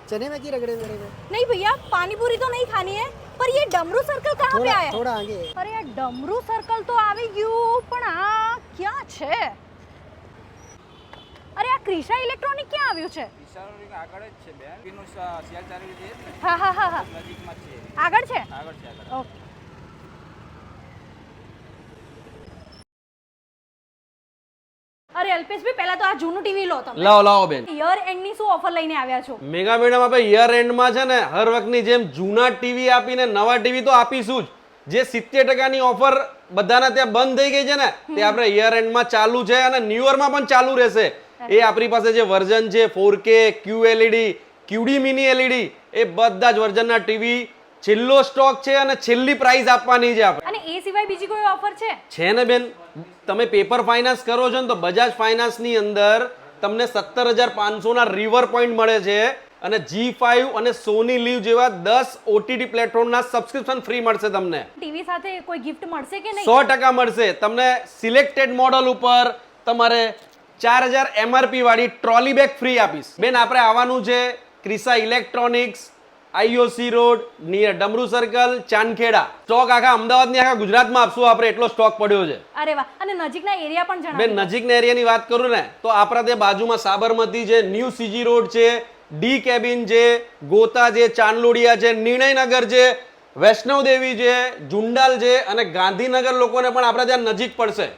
चने में की रगड़े मेरे में। नहीं भैया पानी पूरी तो नहीं खानी है, पर ये डमरू सर्कल कहाँ पे आया? थोड़ा आगे। अरे यार डमरू सर्कल तो આવી ગયું, પણ આ ક્યાં છે? અરે આ ક્રિશા ઇલેક્ટ્રોનિક ક્યાં આવ્યું છે? વિશાળ આગળ જ છે બેન પીનું સેલ ચાલી રહી છે ને હા હા હા હા નજીકમાં જ છે આગળ છે. આગળ છે આગળ ઓકે. અરે અલ્પેશભાઈ પહેલા તો આ જૂનું ટીવી લો તમે. લાવો લાવો બેન. યર એન્ડ ની શું ઓફર લઈને આવ્યા છો? મેગા મેડમ આપણે યર એન્ડમાં છે ને હર વખતની જેમ જૂના ટીવી આપીને નવા ટીવી તો આપીશું જ. જે 70% ની ઓફર બધાના ત્યાં બંધ થઈ ગઈ છે ને તે આપણે યર એન્ડમાં ચાલુ છે અને ન્યુ યરમાં પણ ચાલુ રહેશે. એ આપણી પાસે જે વર્ઝન છે 4K QLED QD mini LED એ બધા જ વર્ઝનના ટીવી છેલ્લો સ્ટોક છે અને છેલ્લી પ્રાઇસ આપવાની છે આપણે. અને એ સિવાય બીજી કોઈ ઓફર છે? છે ને બેન, તમે પેપર ફાઇનાન્સ કરો છો ને તો બજાજ ફાઇનાન્સ ની અંદર તમને 17,500 ના રિવર પોઈન્ટ મળે છે અને G5 અને સોની લીવ જેવા 10 OTT પ્લેટફોર્મના સબસ્ક્રિપ્શન ફ્રી મળશે તમને. ટીવી સાથે કોઈ ગિફ્ટ મળશે કે નહીં? 100% મળશે તમને. સિલેક્ટેડ મોડલ ઉપર તમારે 4,000 MRP વાળી ટ્રોલી બેગ ફ્રી આપીશ. બેન આપણે આવવાનું છે Krisha electronics, IOC road near Damru circle, Chandkheda. Stock આખા અમદાવાદની આખા ગુજરાતમાં આપશું આપણે, એટલો સ્ટોક પડ્યો છે. અરે વાહ. અને નજીકના એરિયા પણ જણાવો. બેન નજીકના એરિયાની વાત કરું ને તો આપણા તે બાજુમાં સાબરમતી છે, ન્યૂ CG રોડ છે, ડી કેબિન છે, ગોતા છે, ચાંદલોડિયા છે, નિર્ણયનગર છે, વૈષ્ણવ દેવી છે, જુંડાલ છે અને ગાંધીનગર લોકોને પણ આપણે ત્યાં નજીક પડશે.